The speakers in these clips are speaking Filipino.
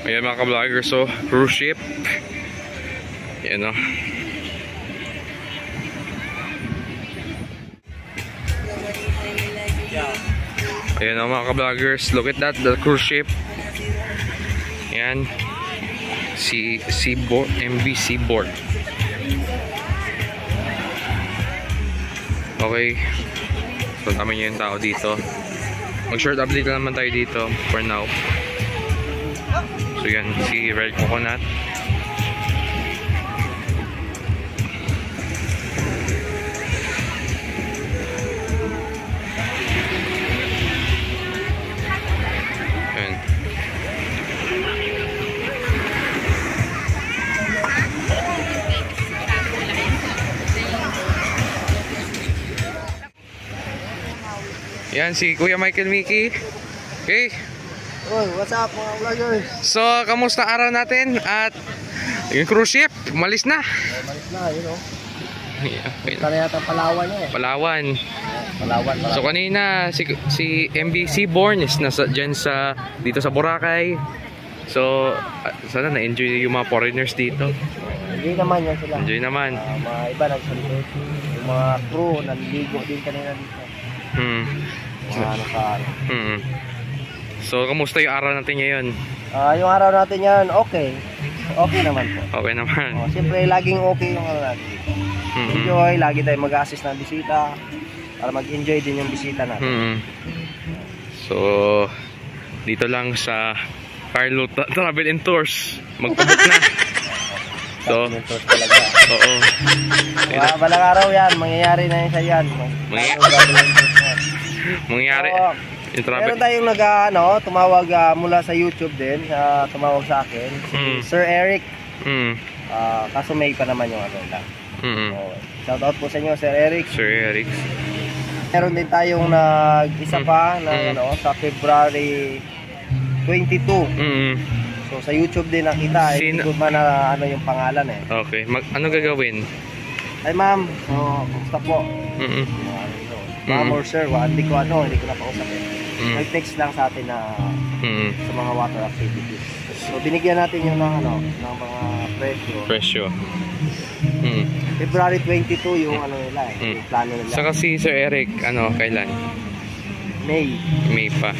Ayan mga ka-vloggers, so cruise ship. Ayan o. Ayan o mga ka-vloggers, look at that, the cruise ship. Ayan. Seaboard, MV Seaboard. Okay. So kami yung tao dito. Mag-short update na naman tayo dito for now. So yan, si Red Coconut. Yan. Yan si Kuya Michael Mickey. Okay. Oh, what's up mga vloggers? So, kamusta araw natin? At yung cruise ship, umalis na. Malis na, yun o. Okay. Sana yata Palawan yun eh. Palawan. Palawan. So kanina si MV Seabourn is nasa dyan dito sa Boracay. So sana na-enjoy yung mga foreigners dito. Enjoy naman yan sila. Enjoy naman. Mga iba nagsalute. Yung mga crew nanligo din kanina dito. Mga ano sa ano. So kamusta yung araw natin ngayon? Yung araw natin yan, okay. Okay naman po. Okay naman. Siyempre laging okay yung araw natin. Enjoy, lagi tayo mag-assist ng bisita para mag-enjoy din yung bisita natin. So dito lang sa Carlo Travel and Tours magpabot na. So oo. Balang araw yan, mangyayari na yun sa yan. Mangyayari yung travel. Meron tayong tumawag mula sa YouTube din, tumawag sa akin, si Sir Eric. Kaso may pa naman yung ano lang. Shout out po sa inyo, Sir Eric. Sir Eric. Meron din tayong nag-isa pa na sa February 22. So sa YouTube din nakita, hindi ko man ano yung pangalan eh. Okay, ano gagawin? Ay ma'am, kumusta po? Ma'am or sir, hindi ko napausap eh. Nag-text lang sa atin na sa mga water activities. So binigyan natin yung ng mga presyo. February 22 yung nila yung plano nila. Saka si Sir Eric, kailan? May pa.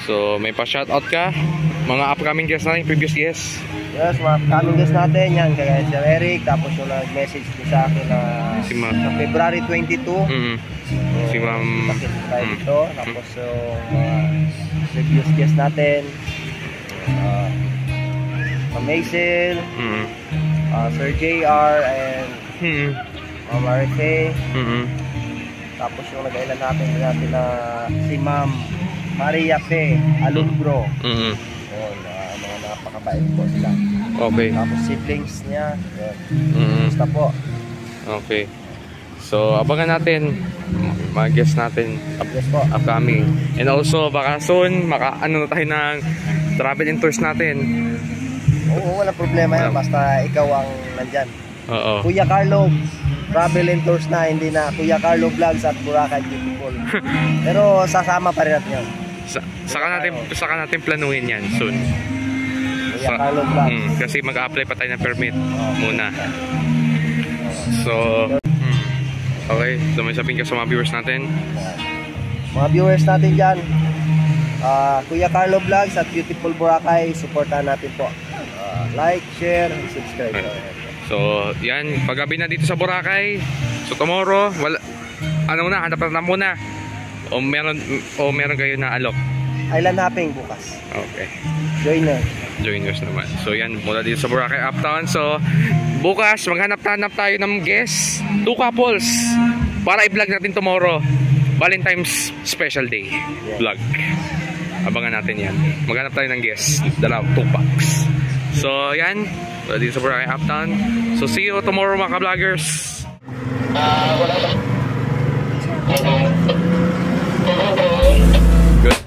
So may pa-shoutout ka? Mga upcoming guests natin, previous guests? Yes, mga upcoming guests natin yan, kaya Sir Eric, tapos yung nag-message sa akin na sa February 22. Si Ma'am dito, tapos yung previous guest natin, Maisel, Sir JR, and Ma'am Arike. Tapos yung nag-ailan natin na si Ma'am Maria P. Alumbro. Mga napakabait po sila. Okay. Tapos siblings niya. Basta po. Okay. So abangan natin mga guests natin upcoming. And also baka soon na tayo ng travel and tours natin. Oo, wala problema yan. Basta ikaw ang nandyan. Oo. Kuya Carlo Travel and Tours na, hindi na Kuya Carlo Vlogs at Boracay Beautiful. Pero sasama pa rin natin yun. Saka natin planuhin yan soon. Kuya Carlo Vlogs. Kasi mag-apply pa tayo ng permit muna. So okay, so may sabihin ka sa mga viewers natin. Mga viewers natin dyan, Kuya Carlo Vlogs at Beautiful Boracay, supportahan natin po. Like, share, and subscribe. So yan, paggabi na dito sa Boracay. So tomorrow, hanap na muna. O meron kayo na alok? Island hopping bukas. Okay. Joiners naman. So yan, mula dito sa Boracay Uptown. So bukas maghanap-hanap tayo ng guests, 2 couples, para i-vlog natin tomorrow, Valentine's special day vlog. Abangan natin yan. Maghanap tayo ng guests, 2 packs. So yan, mula dito sa Boracay Uptown. So see you tomorrow mga ka-vloggers. Good.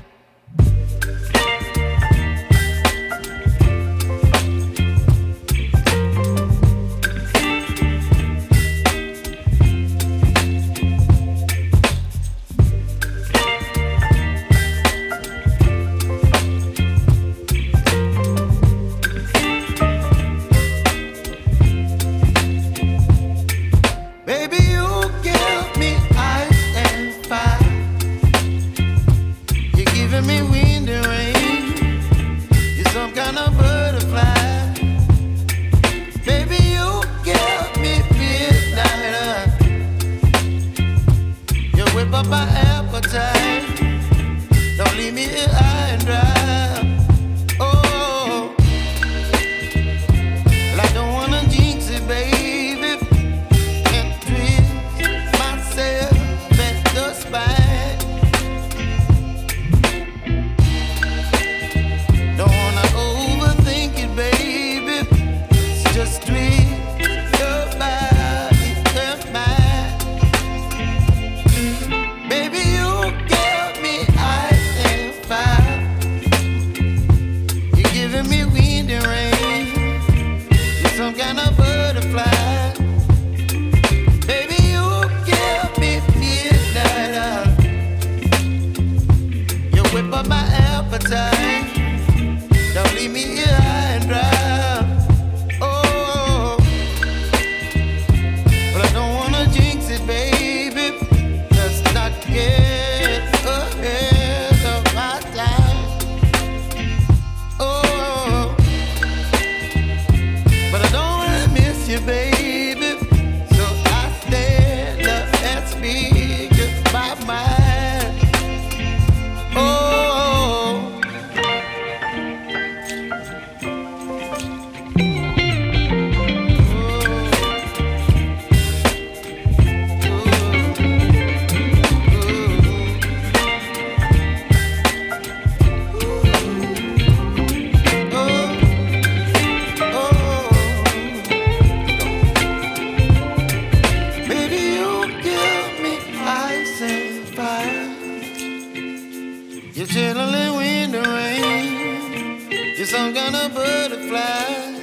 You're some kind of butterfly.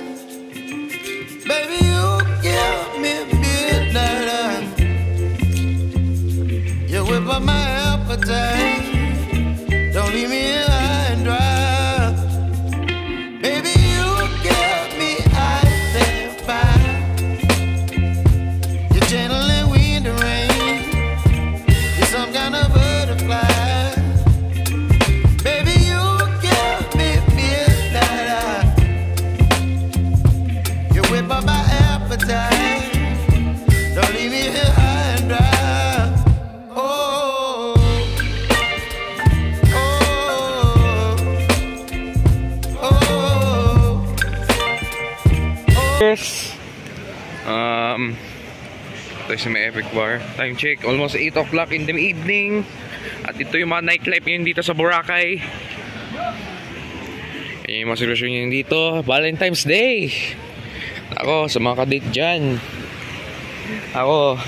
Baby, you give me midnight. You whip up my appetite. Don't leave me here high and dry. Baby, you give me ice and fire. You're channeling wind and rain. You're some kind of butterfly. Baby, you give me midnight. You whip up my appetite. Don't leave me here high and dry. Yes. Ito sa may Epic Bar. Time check, almost 8 o'clock in the evening. At ito yung mga nightlife ngayon dito sa Boracay. Yan yung mga sitwasyon ngayon dito. Valentine's Day. Ako, sa mga kadate dyan. Ako,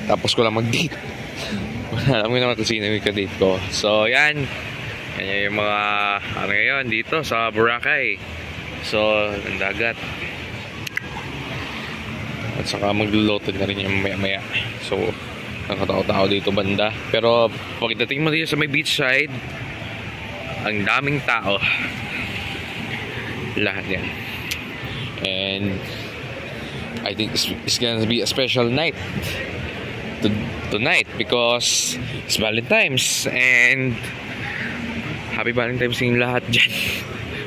tapos ko lang mag-date. Alam mo naman kung sino yung kadate ko. So, yan. Yan yung mga, ngayon dito sa Boracay. So, ang dagat. At saka magluluto na rin yung maya-maya. So, nakatao-tao dito banda. Pero, pagdating mo dito sa may beach side, ang daming tao. Lahat yan. And, I think it's gonna be a special night tonight because it's Valentine's. And, happy Valentine's yung lahat dyan.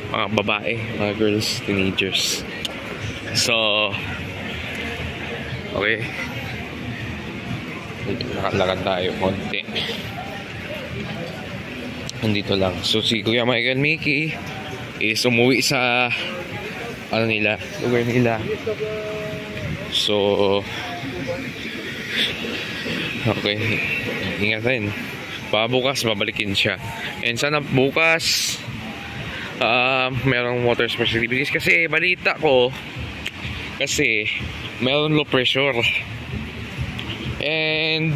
Mga babae, mga girls, teenagers. So, okay. Nakalakad tayo konti. Nandito lang. So, si Kuya Michael Mickey is umuwi sa lugar nila. So, okay. Ingat rin. Bukas, babalikin siya. And sana bukas merong water sports activities kasi balita ko kasi meron low pressure and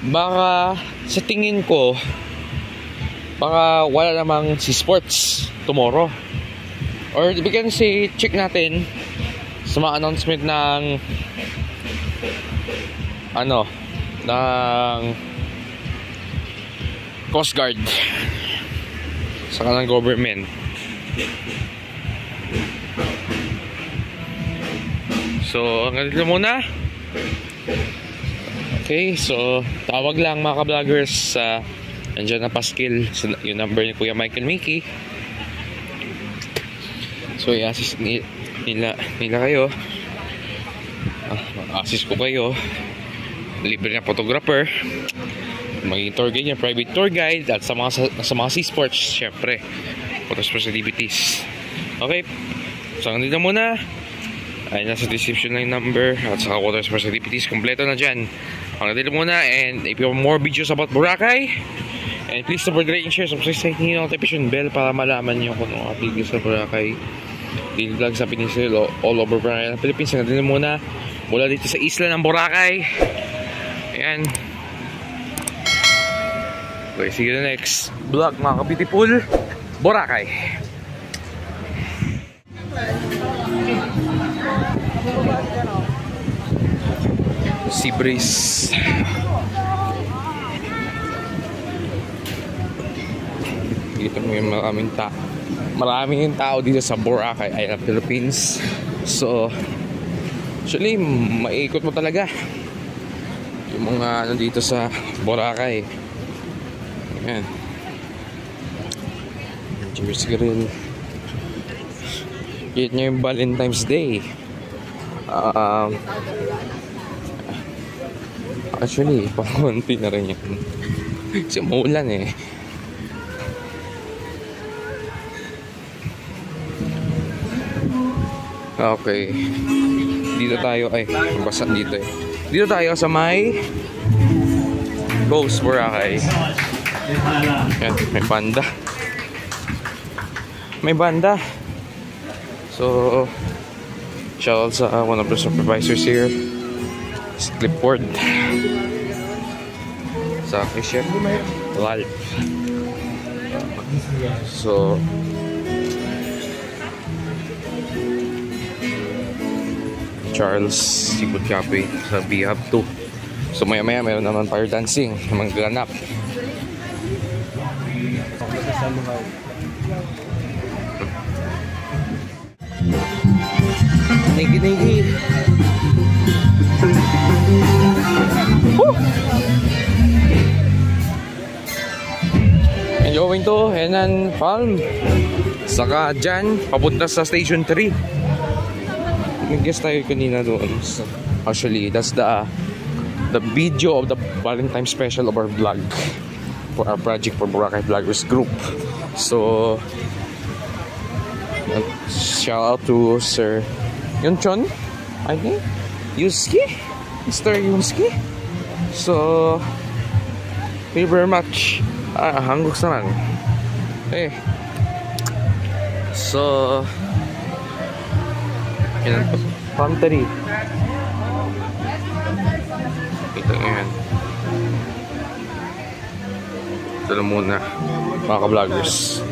baka sa tingin ko baka wala namang si sports tomorrow or we can say check natin sa mga announcement ng ng Coast Guard saka ng government. So, hanggang dito muna. Okay, so tawag lang mga ka-vloggers sa andyan na Paskil, yung number ni Kuya Michael Mickey. So, i-assist nila kayo. Assist ko kayo. Libre na photographer. Maging tour guide niya, private tour guide at sa mga sea sports syempre water sports activities. Okay, so hanggang dito muna. Ay nasa description na yung number at saka water sports activities kompleto na dyan. Hanggang dito muna, and if you have more videos about Boracay, and please support, like, and share, subscribe nyo yung notification bell para malaman nyo kung ano update sa Boracay daily vlog sa Peninsula all over Boracay, Philippines. Hanggang dito muna mula dito sa isla ng Boracay. Ayan. Okay, see you in the next vlog mga ka-beautiful Boracay. Sea breeze. Dito mo yung maraming tao dito sa Boracay ay Philippines. So actually maiikot mo talaga yung mga dito sa Boracay. Ayan. Cheers Grill. Yun yung Valentine's Day. Actually, pakunti na rin yun. Kasi umuulan eh. Okay. Dito tayo. Ay, basa dito eh. Dito tayo sa may Ghost Boracay. Yan, may banda. May banda. So, shout out sa one of the supervisors here, si Clipboard. Sa Chef Ralph. So, Charles Seafood Cafe sa Bihab 2. So maya maya meron naman fire dancing naman ganap. Nigi. And going to Henan Farm. Saka dyan, papunta sa Station 3. Nag-guess tayo kanina doon. Actually, that's the video of the Valentine special of our vlog for our project for Boracay Vloggers Group. So, shout out to Sir Yunchon, I think, Yuski, Mr. Yuski. So, thank you very much. 한국 사람. Hey. So, pantry. Ito ngayon. Ito na muna, mga ka-vloggers.